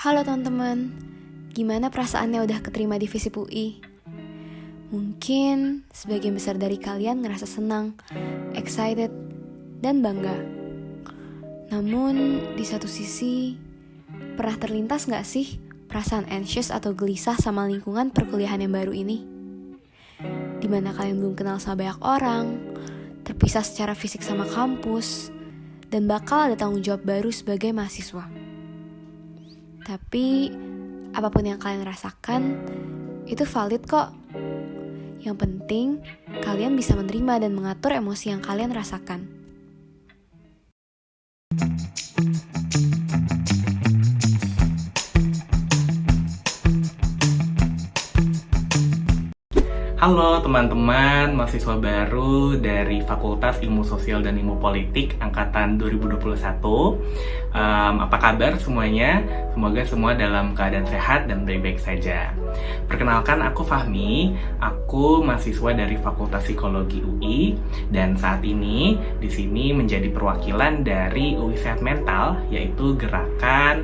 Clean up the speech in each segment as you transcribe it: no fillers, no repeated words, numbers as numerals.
Halo teman-teman, gimana perasaannya udah keterima di FISIP UI? Mungkin sebagian besar dari kalian ngerasa senang, excited, dan bangga. Namun, di satu sisi, pernah terlintas gak sih perasaan anxious atau gelisah sama lingkungan perkuliahan yang baru ini? Dimana kalian belum kenal sama banyak orang, terpisah secara fisik sama kampus, dan bakal ada tanggung jawab baru sebagai mahasiswa. Tapi, apapun yang kalian rasakan, itu valid kok. Yang penting, kalian bisa menerima dan mengatur emosi yang kalian rasakan. Halo teman-teman, mahasiswa baru dari Fakultas Ilmu Sosial dan Ilmu Politik Angkatan 2021. Apa kabar semuanya? Semoga semua dalam keadaan sehat dan baik-baik saja. Perkenalkan, aku Fahmi, aku mahasiswa dari Fakultas Psikologi UI, dan saat ini di sini menjadi perwakilan dari UI Sehat Mental, yaitu gerakan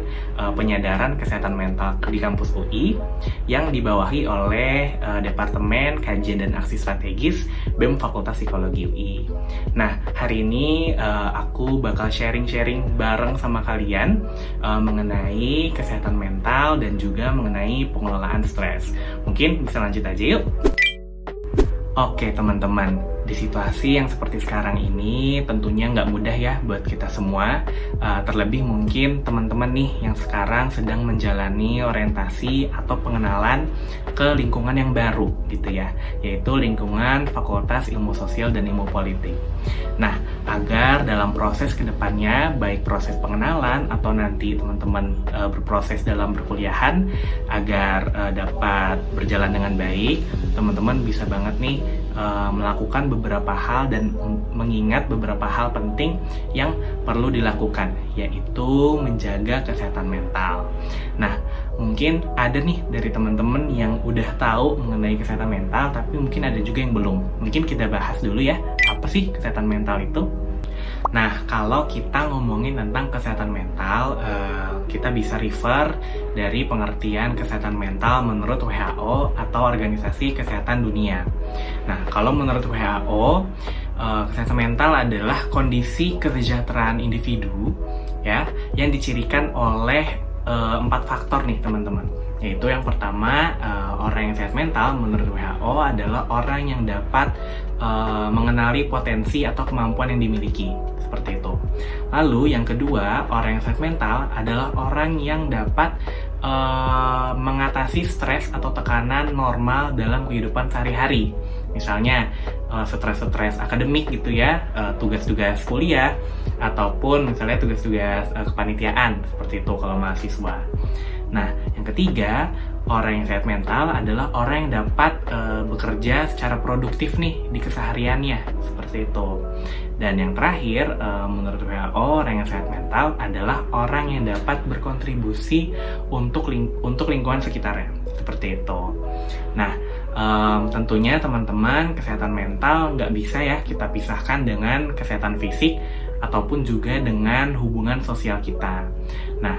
penyadaran kesehatan mental di kampus UI yang dibawahi oleh Departemen Kajian dan Aksi Strategis BEM Fakultas Psikologi UI. Nah, hari ini aku bakal sharing-sharing bareng sama kalian mengenai kesehatan mental dan juga mengenai pengelolaan stres. Mungkin bisa lanjut aja yuk. Oke teman-teman, di situasi yang seperti sekarang ini tentunya nggak mudah ya buat kita semua. Terlebih mungkin teman-teman nih yang sekarang sedang menjalani orientasi atau pengenalan ke lingkungan yang baru gitu ya, yaitu lingkungan Fakultas Ilmu Sosial dan Ilmu Politik. Nah, agar dalam proses kedepannya, baik proses pengenalan atau nanti teman-teman berproses dalam perkuliahan, agar dapat berjalan dengan baik, teman-teman bisa banget nih melakukan beberapa hal dan mengingat beberapa hal penting yang perlu dilakukan, yaitu menjaga kesehatan mental. Nah, mungkin ada nih dari teman-teman yang udah tahu mengenai kesehatan mental, tapi mungkin ada juga yang belum. Mungkin kita bahas dulu ya, apa sih kesehatan mental itu? Nah, kalau kita ngomongin tentang kesehatan mental, kita bisa refer dari pengertian kesehatan mental menurut WHO atau Organisasi Kesehatan Dunia. Nah, kalau menurut WHO, kesehatan mental adalah kondisi kesejahteraan individu ya yang dicirikan oleh 4 faktor nih teman-teman. Yaitu yang pertama, orang yang sehat mental menurut WHO adalah orang yang dapat mengenali potensi atau kemampuan yang dimiliki, seperti itu. Lalu yang kedua, orang yang sehat mental adalah orang yang dapat mengatasi stres atau tekanan normal dalam kehidupan sehari-hari. Misalnya stres-stres akademik gitu ya, tugas-tugas kuliah, ataupun misalnya tugas-tugas kepanitiaan, seperti itu kalau mahasiswa. Nah, yang ketiga, orang yang sehat mental adalah orang yang dapat bekerja secara produktif nih di kesehariannya, seperti itu. Dan yang terakhir, menurut WHO, orang yang sehat mental adalah orang yang dapat berkontribusi untuk lingkungan sekitarnya, seperti itu. Nah, tentunya teman-teman, kesehatan mental nggak bisa ya kita pisahkan dengan kesehatan fisik ataupun juga dengan hubungan sosial kita. Nah,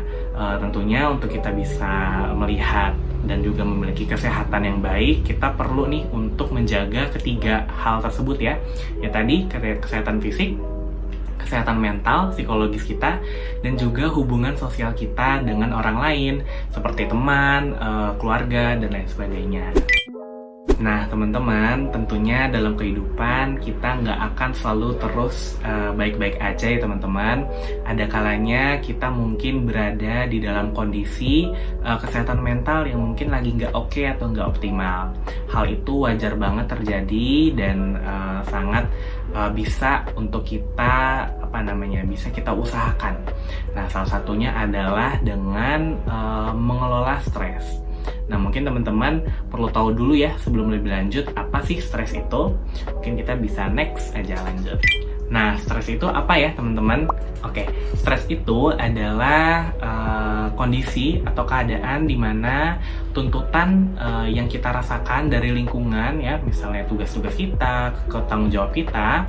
tentunya untuk kita bisa melihat dan juga memiliki kesehatan yang baik, kita perlu nih untuk menjaga ketiga hal tersebut ya. Ya tadi, kesehatan fisik, kesehatan mental, psikologis kita, dan juga hubungan sosial kita dengan orang lain, seperti teman, keluarga, dan lain sebagainya. Nah teman-teman, tentunya dalam kehidupan kita nggak akan selalu terus baik-baik aja ya teman-teman. Ada kalanya kita mungkin berada di dalam kondisi kesehatan mental yang mungkin lagi nggak oke atau nggak optimal. Hal itu wajar banget terjadi dan sangat bisa untuk kita bisa kita usahakan. Nah, salah satunya adalah dengan mengelola stres. Nah, mungkin teman-teman perlu tahu dulu ya sebelum lebih lanjut apa sih stres itu. Mungkin kita bisa next aja lanjut. Nah, stres itu apa ya teman-teman? Oke, stres itu adalah kondisi atau keadaan di mana tuntutan yang kita rasakan dari lingkungan ya, misalnya tugas-tugas kita, tanggung jawab kita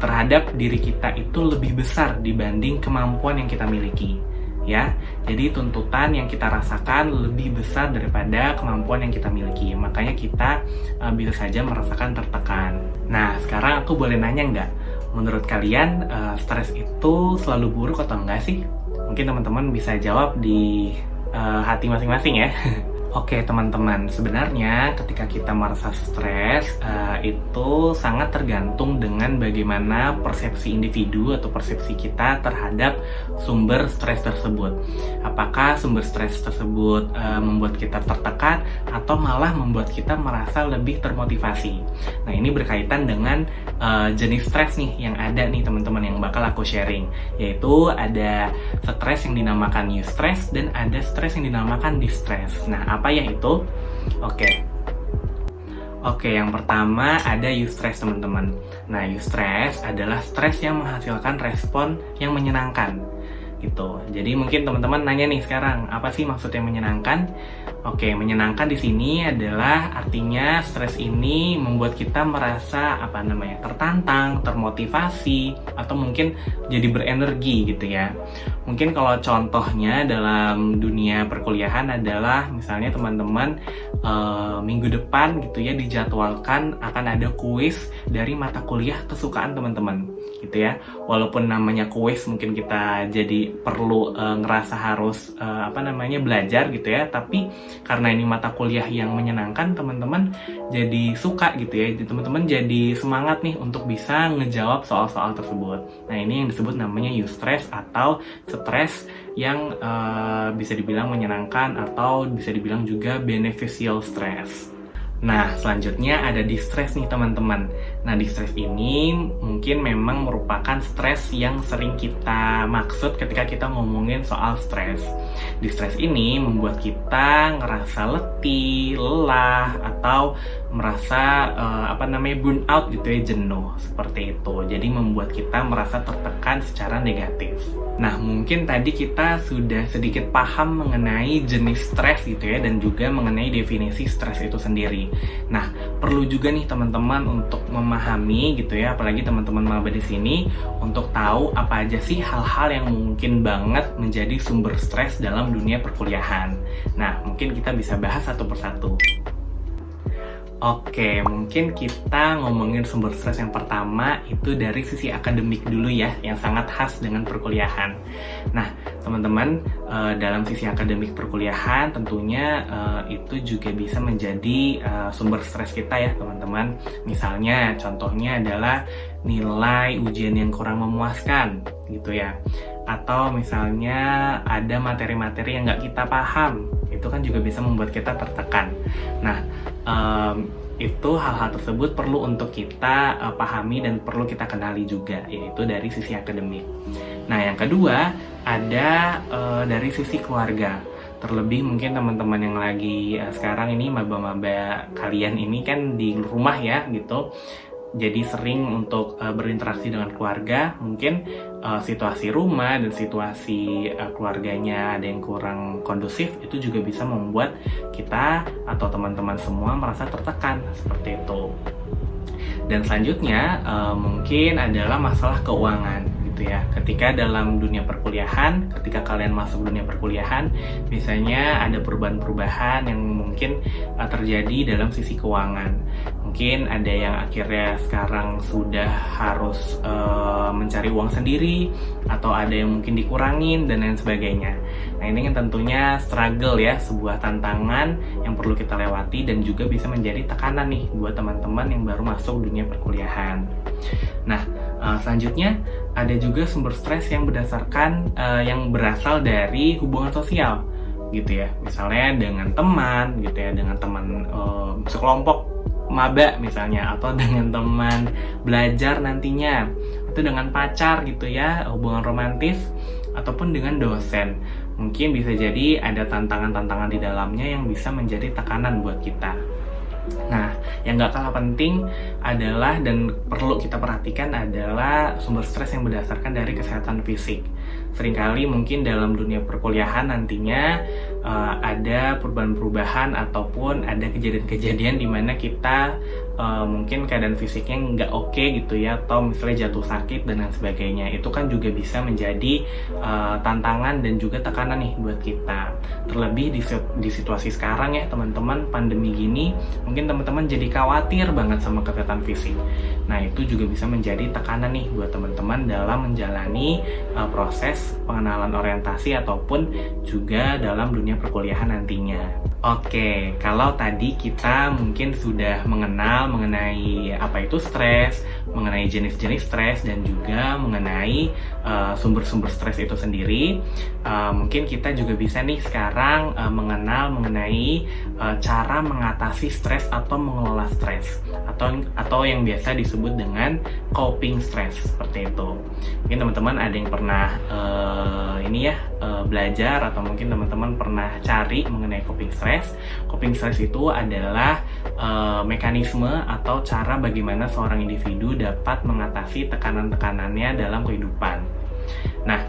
terhadap diri kita itu lebih besar dibanding kemampuan yang kita miliki. ya. Jadi tuntutan yang kita rasakan lebih besar daripada kemampuan yang kita miliki. Makanya kita bisa saja merasakan tertekan. Nah, sekarang aku boleh nanya nggak? Menurut kalian, stres itu selalu buruk atau enggak sih? Mungkin teman-teman bisa jawab di hati masing-masing ya. Oke teman-teman, sebenarnya ketika kita merasa stres itu sangat tergantung dengan bagaimana persepsi individu atau persepsi kita terhadap sumber stres tersebut. Apakah sumber stres tersebut membuat kita tertekan atau malah membuat kita merasa lebih termotivasi. Nah ini berkaitan dengan jenis stres nih yang ada nih teman-teman yang bakal aku sharing. Yaitu ada stres yang dinamakan eustress dan ada stres yang dinamakan distress. Nah apa ya itu? Oke, yang pertama ada eustress teman-teman. Nah, eustress adalah stres yang menghasilkan respon yang menyenangkan gitu. Jadi mungkin teman-teman nanya nih sekarang, apa sih maksudnya menyenangkan? Oke, menyenangkan di sini adalah artinya stres ini membuat kita merasa tertantang, termotivasi, atau mungkin jadi berenergi gitu ya. Mungkin kalau contohnya dalam dunia perkuliahan adalah misalnya teman-teman minggu depan gitu ya dijadwalkan akan ada kuis dari mata kuliah kesukaan teman-teman gitu ya. Walaupun namanya kuis mungkin kita jadi perlu ngerasa harus belajar gitu ya, tapi karena ini mata kuliah yang menyenangkan, teman-teman jadi suka gitu ya. Teman-teman jadi semangat nih untuk bisa ngejawab soal-soal tersebut. Nah ini yang disebut namanya eustress atau stres yang bisa dibilang menyenangkan atau bisa dibilang juga beneficial stress. Nah, selanjutnya ada distress nih teman-teman. Nah, distress ini mungkin memang merupakan stres yang sering kita maksud ketika kita ngomongin soal stres. Distress ini membuat kita ngerasa letih, lelah, atau merasa burn out gitu ya, jenuh seperti itu. Jadi membuat kita merasa tertekan secara negatif. Nah, mungkin tadi kita sudah sedikit paham mengenai jenis stres gitu ya, dan juga mengenai definisi stres itu sendiri. Nah, perlu juga nih teman-teman untuk memahami gitu ya, apalagi teman-teman maba di sini untuk tahu apa aja sih hal-hal yang mungkin banget menjadi sumber stres dalam dunia perkuliahan. Nah, mungkin kita bisa bahas satu persatu. Oke, mungkin kita ngomongin sumber stres yang pertama itu dari sisi akademik dulu ya, yang sangat khas dengan perkuliahan. Nah, teman-teman, dalam sisi akademik perkuliahan tentunya itu juga bisa menjadi sumber stres kita ya, teman-teman. Misalnya, contohnya adalah nilai ujian yang kurang memuaskan gitu ya. Atau misalnya ada materi-materi yang nggak kita paham, itu kan juga bisa membuat kita tertekan. Nah, itu hal-hal tersebut perlu untuk kita pahami dan perlu kita kenali juga, yaitu dari sisi akademik. Nah, yang kedua ada dari sisi keluarga. Terlebih mungkin teman-teman yang lagi sekarang ini maba-maba kalian ini kan di rumah ya gitu. Jadi sering untuk berinteraksi dengan keluarga, mungkin situasi rumah dan situasi keluarganya ada yang kurang kondusif, itu juga bisa membuat kita atau teman-teman semua merasa tertekan, seperti itu. Dan selanjutnya mungkin adalah masalah keuangan gitu ya. Ketika dalam dunia perkuliahan, ketika kalian masuk dunia perkuliahan, biasanya ada perubahan-perubahan yang mungkin terjadi dalam sisi keuangan. Mungkin ada yang akhirnya sekarang sudah harus mencari uang sendiri, atau ada yang mungkin dikurangin dan lain sebagainya. Nah ini kan tentunya struggle ya, sebuah tantangan yang perlu kita lewati dan juga bisa menjadi tekanan nih buat teman-teman yang baru masuk dunia perkuliahan. Nah selanjutnya ada juga sumber stres yang yang berasal dari hubungan sosial gitu ya. Misalnya dengan teman gitu ya, dengan teman sekelompok maba misalnya, atau dengan teman belajar nantinya, atau dengan pacar gitu ya, hubungan romantis, ataupun dengan dosen. Mungkin bisa jadi ada tantangan-tantangan di dalamnya yang bisa menjadi tekanan buat kita. Nah, yang gak kalah penting adalah dan perlu kita perhatikan adalah sumber stres yang berdasarkan dari kesehatan fisik. Seringkali mungkin dalam dunia perkuliahan nantinya ada perubahan-perubahan ataupun ada kejadian-kejadian di mana kita mungkin keadaan fisiknya nggak oke gitu ya, atau misalnya jatuh sakit dan lain sebagainya. Itu kan juga bisa menjadi tantangan dan juga tekanan nih buat kita. Terlebih di situasi sekarang ya teman-teman, pandemi gini, mungkin teman-teman jadi khawatir banget sama kesehatan fisik. Nah itu juga bisa menjadi tekanan nih buat teman-teman dalam menjalani proses pengenalan orientasi ataupun juga dalam dunia perkuliahan nantinya. Oke, kalau tadi kita mungkin sudah mengenal mengenai apa itu stres, mengenai jenis-jenis stres, dan juga mengenai sumber-sumber stres itu sendiri, mungkin kita juga bisa nih sekarang mengenal mengenai cara mengatasi stres atau mengelola stres, atau yang biasa disebut dengan coping stress, seperti itu. Mungkin teman-teman ada yang pernah belajar, atau mungkin teman-teman pernah cari mengenai coping stress. Coping stress itu adalah mekanisme atau cara bagaimana seorang individu dapat mengatasi tekanan-tekanannya dalam kehidupan. Nah,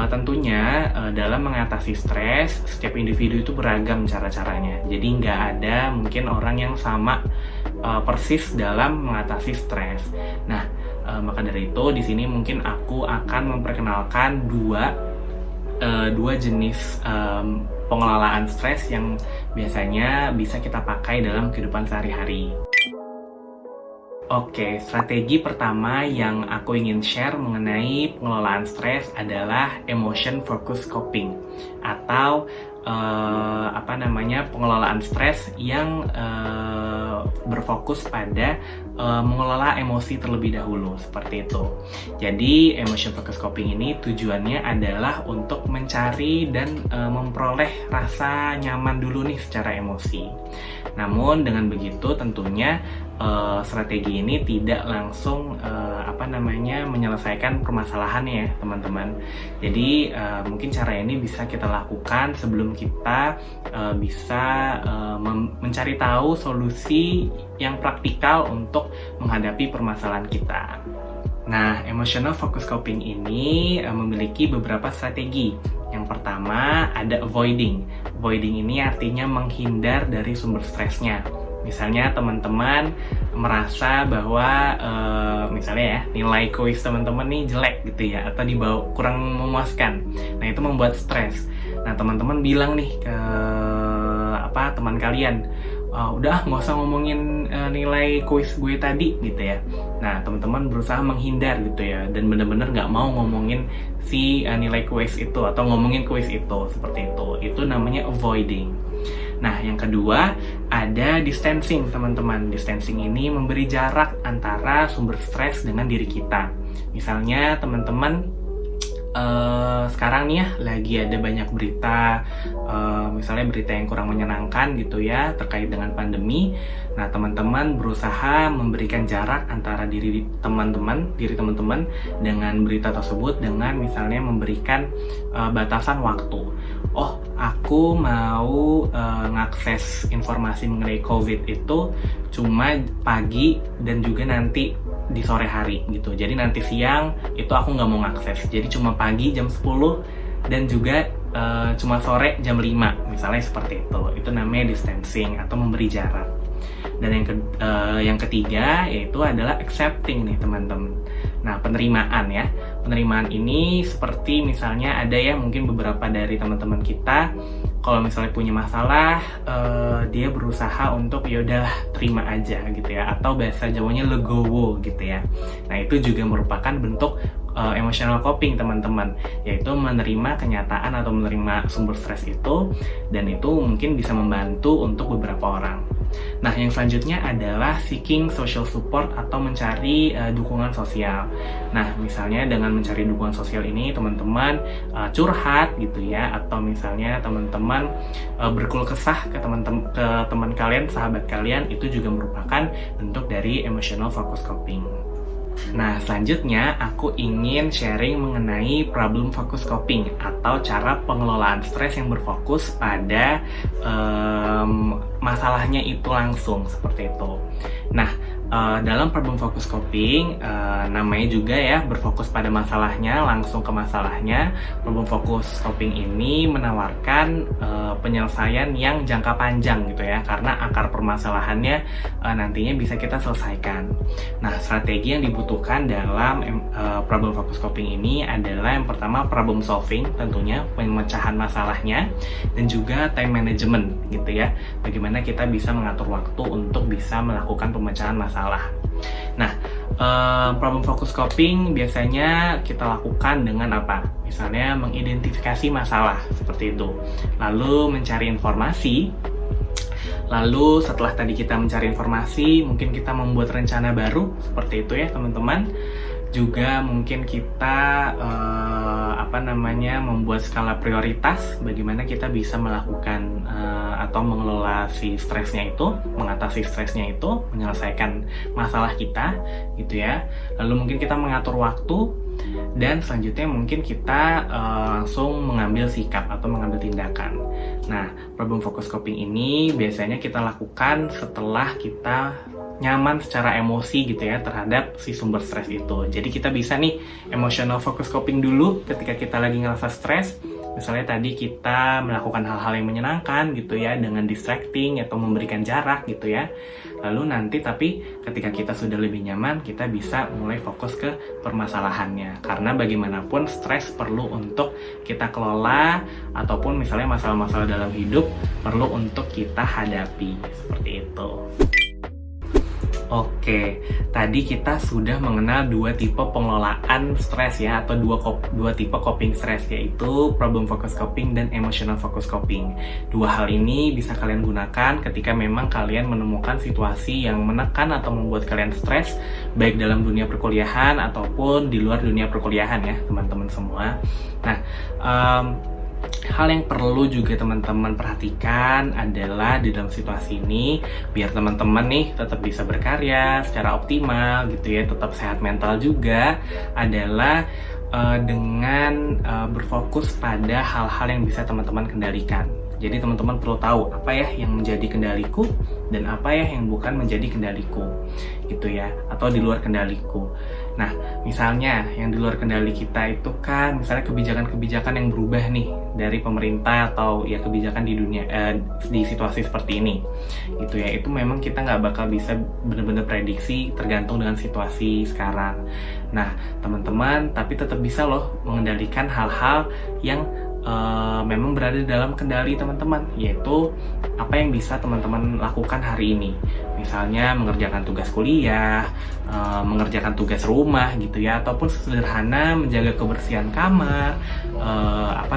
tentunya dalam mengatasi stres, setiap individu itu beragam cara-caranya. Jadi nggak ada mungkin orang yang sama persis dalam mengatasi stres. Nah, maka dari itu di sini mungkin aku akan memperkenalkan dua jenis pengelolaan stres yang biasanya bisa kita pakai dalam kehidupan sehari-hari. Oke, strategi pertama yang aku ingin share mengenai pengelolaan stres adalah emotion focused coping, atau pengelolaan stres yang berfokus pada mengelola emosi terlebih dahulu, seperti itu. Jadi emotion focused coping ini tujuannya adalah untuk mencari dan memperoleh rasa nyaman dulu nih secara emosi. Namun dengan begitu tentunya strategi ini tidak langsung menyelesaikan permasalahan ya teman-teman. Jadi mungkin cara ini bisa kita lakukan sebelum kita bisa mencari tahu solusi yang praktikal untuk menghadapi permasalahan kita. Nah, emotional focus coping ini memiliki beberapa strategi. Yang pertama ada avoiding. Avoiding ini artinya menghindar dari sumber stresnya. Misalnya teman-teman merasa bahwa misalnya ya nilai kuis teman-teman nih jelek gitu ya, atau dibawa kurang memuaskan. Nah itu membuat stres. Nah teman-teman bilang nih ke teman kalian, udah nggak usah ngomongin nilai kuis gue tadi gitu ya. Nah teman-teman berusaha menghindar gitu ya, dan benar-benar nggak mau ngomongin si nilai kuis itu atau ngomongin kuis itu, seperti itu. Itu namanya avoiding. Nah, yang kedua ada distancing, teman-teman. Distancing ini memberi jarak antara sumber stres dengan diri kita. Misalnya, teman-teman sekarang nih ya lagi ada banyak berita, misalnya berita yang kurang menyenangkan gitu ya terkait dengan pandemi. Nah, teman-teman berusaha memberikan jarak antara diri teman-teman dengan berita tersebut, dengan misalnya memberikan batasan waktu. Oh, aku mau ngakses informasi mengenai COVID itu cuma pagi dan juga nanti di sore hari gitu. Jadi nanti siang itu aku nggak mau ngakses. Jadi cuma pagi jam 10 dan juga cuma sore jam 5 misalnya, seperti itu. Itu namanya distancing atau memberi jarak. Dan yang ketiga yaitu adalah accepting nih teman-teman. Nah, penerimaan ya. Penerimaan ini seperti misalnya ada ya mungkin beberapa dari teman-teman kita kalau misalnya punya masalah, dia berusaha untuk yaudah terima aja gitu ya, atau bahasa Jawanya legowo gitu ya. Nah itu juga merupakan bentuk emotional coping teman-teman, yaitu menerima kenyataan atau menerima sumber stres itu, dan itu mungkin bisa membantu untuk beberapa orang. Nah, yang selanjutnya adalah seeking social support atau mencari dukungan sosial. Nah, misalnya dengan mencari dukungan sosial ini teman-teman curhat gitu ya, atau misalnya teman-teman berkeluh kesah ke teman kalian, sahabat kalian, itu juga merupakan bentuk dari emotional focus coping. Nah, selanjutnya aku ingin sharing mengenai problem focus coping atau cara pengelolaan stres yang berfokus pada masalahnya itu langsung, seperti itu. Nah, dalam problem focus coping, namanya juga ya berfokus pada masalahnya, langsung ke masalahnya. Problem focus coping ini menawarkan penyelesaian yang jangka panjang gitu ya, karena akar permasalahannya nantinya bisa kita selesaikan. Nah, strategi yang dibutuhkan dalam problem focus coping ini adalah yang pertama problem solving, tentunya pemecahan masalahnya, dan juga time management gitu ya. Bagaimana kita bisa mengatur waktu untuk bisa melakukan pemecahan masalah. Nah, problem focus coping biasanya kita lakukan dengan apa? Misalnya mengidentifikasi masalah seperti itu, lalu mencari informasi. Lalu setelah tadi kita mencari informasi, mungkin kita membuat rencana baru seperti itu ya teman-teman. Juga mungkin kita membuat skala prioritas, bagaimana kita bisa melakukan atau mengelola si stresnya itu, mengatasi stresnya itu, menyelesaikan masalah kita gitu ya. Lalu mungkin kita mengatur waktu, dan selanjutnya mungkin kita langsung mengambil sikap atau mengambil tindakan. Nah, problem focus coping ini biasanya kita lakukan setelah kita nyaman secara emosi gitu ya terhadap si sumber stres itu. Jadi kita bisa nih emotional focus coping dulu ketika kita lagi ngerasa stres. Misalnya tadi kita melakukan hal-hal yang menyenangkan gitu ya, dengan distracting atau memberikan jarak gitu ya. Lalu nanti tapi ketika kita sudah lebih nyaman, kita bisa mulai fokus ke permasalahannya. Karena bagaimanapun stres perlu untuk kita kelola, ataupun misalnya masalah-masalah dalam hidup perlu untuk kita hadapi, seperti itu. Oke, tadi kita sudah mengenal dua tipe pengelolaan stres ya, atau dua tipe coping stres, yaitu problem focus coping dan emotional focus coping. Dua hal ini bisa kalian gunakan ketika memang kalian menemukan situasi yang menekan atau membuat kalian stres, baik dalam dunia perkuliahan ataupun di luar dunia perkuliahan ya teman-teman semua. Nah, hal yang perlu juga teman-teman perhatikan adalah di dalam situasi ini, biar teman-teman nih tetap bisa berkarya secara optimal gitu ya, tetap sehat mental juga, adalah dengan berfokus pada hal-hal yang bisa teman-teman kendalikan. Jadi teman-teman perlu tahu apa ya yang menjadi kendaliku dan apa ya yang bukan menjadi kendaliku gitu ya, atau di luar kendaliku. Nah, misalnya yang di luar kendali kita itu kan misalnya kebijakan-kebijakan yang berubah nih dari pemerintah, atau ya kebijakan di dunia di situasi seperti ini gitu ya. Itu memang kita nggak bakal bisa benar-benar prediksi, tergantung dengan situasi sekarang. Nah, teman-teman tapi tetap bisa loh mengendalikan hal-hal yang memang berada dalam kendali teman-teman, yaitu apa yang bisa teman-teman lakukan hari ini. Misalnya mengerjakan tugas kuliah, mengerjakan tugas rumah gitu ya, ataupun sederhana menjaga kebersihan kamar,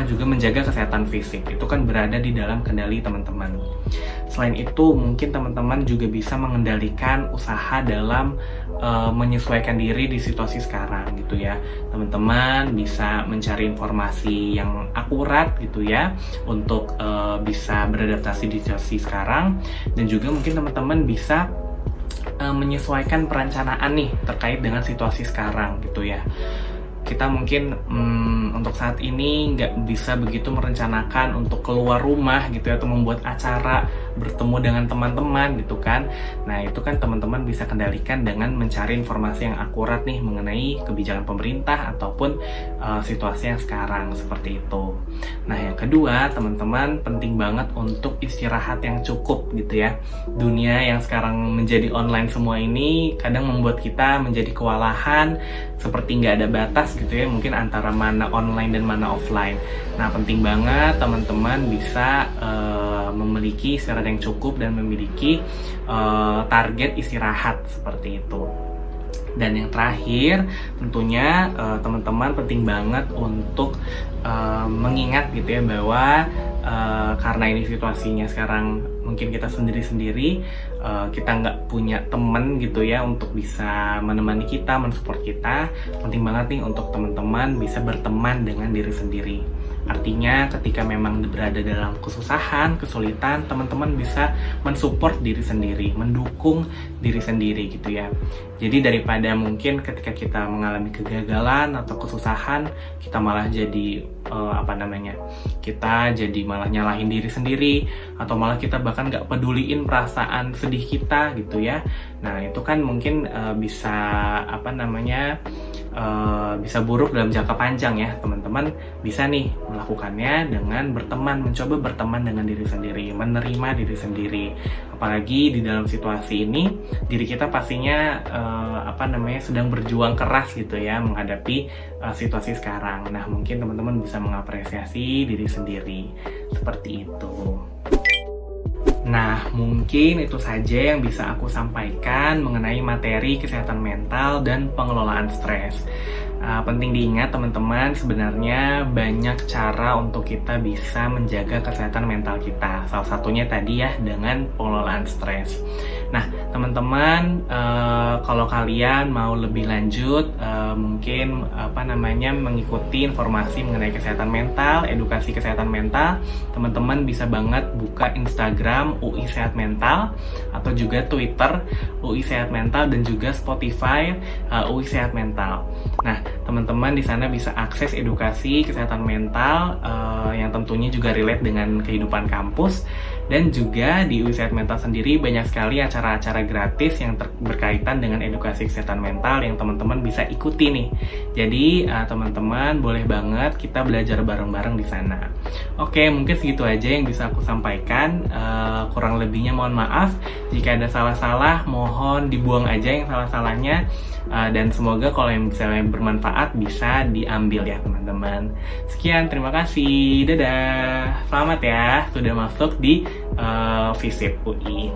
juga menjaga kesehatan fisik. Itu kan berada di dalam kendali teman-teman. Selain itu, mungkin teman-teman juga bisa mengendalikan usaha dalam menyesuaikan diri di situasi sekarang gitu ya. Teman-teman bisa mencari informasi yang akurat gitu ya, untuk bisa beradaptasi di situasi sekarang. Dan juga mungkin teman-teman bisa menyesuaikan perencanaan nih terkait dengan situasi sekarang gitu ya. Kita mungkin untuk saat ini nggak bisa begitu merencanakan untuk keluar rumah gitu ya, atau membuat acara bertemu dengan teman-teman gitu kan. Nah, itu kan teman-teman bisa kendalikan dengan mencari informasi yang akurat nih mengenai kebijakan pemerintah ataupun situasi yang sekarang, seperti itu. Nah, yang kedua, teman-teman penting banget untuk istirahat yang cukup gitu ya. Dunia yang sekarang menjadi online semua ini kadang membuat kita menjadi kewalahan, seperti nggak ada batas gitu ya, mungkin antara mana online dan mana offline. Nah, penting banget teman-teman bisa memiliki istirahat yang cukup dan memiliki target istirahat seperti itu. Dan yang terakhir, tentunya teman-teman penting banget untuk mengingat gitu ya, bahwa karena ini situasinya sekarang mungkin kita sendiri-sendiri, kita nggak punya temen gitu ya untuk bisa menemani kita, mensupport kita. Penting banget nih untuk teman-teman bisa berteman dengan diri sendiri. Artinya ketika memang berada dalam kesusahan, kesulitan, teman-teman bisa mensupport diri sendiri, mendukung diri sendiri gitu ya. Jadi daripada mungkin ketika kita mengalami kegagalan atau kesusahan, kita malah jadi kita jadi malah nyalahin diri sendiri, atau malah kita bahkan nggak peduliin perasaan sedih kita gitu ya. Nah itu kan mungkin bisa bisa buruk dalam jangka panjang ya. Teman-teman bisa nih melakukannya dengan mencoba berteman dengan diri sendiri, menerima diri sendiri. Apalagi di dalam situasi ini diri kita pastinya sedang berjuang keras gitu ya menghadapi situasi sekarang. Nah mungkin teman-teman bisa mengapresiasi diri sendiri seperti itu. Nah, mungkin itu saja yang bisa aku sampaikan mengenai materi kesehatan mental dan pengelolaan stres. Penting diingat teman-teman, sebenarnya banyak cara untuk kita bisa menjaga kesehatan mental kita. Salah satunya tadi ya dengan pengelolaan stres. Nah, teman-teman, kalau kalian mau lebih lanjut, mungkin mengikuti informasi mengenai kesehatan mental, edukasi kesehatan mental, teman-teman bisa banget buka Instagram UI Sehat Mental atau juga Twitter UI Sehat Mental dan juga Spotify UI Sehat Mental. Nah, teman-teman di sana bisa akses edukasi kesehatan mental yang tentunya juga relate dengan kehidupan kampus, dan juga di UI Sehat Mental sendiri banyak sekali acara-acara gratis yang berkaitan dengan edukasi kesehatan mental yang teman-teman bisa ikuti nih. Jadi teman-teman boleh banget kita belajar bareng-bareng di sana. Oke, mungkin segitu aja yang bisa aku sampaikan. Kurang lebihnya mohon maaf. Jika ada salah-salah, mohon dibuang aja yang salah-salahnya. Dan semoga kalau yang misalnya bermanfaat bisa diambil ya teman-teman. Sekian, terima kasih. Dadah. Selamat ya sudah masuk di FISIP UI.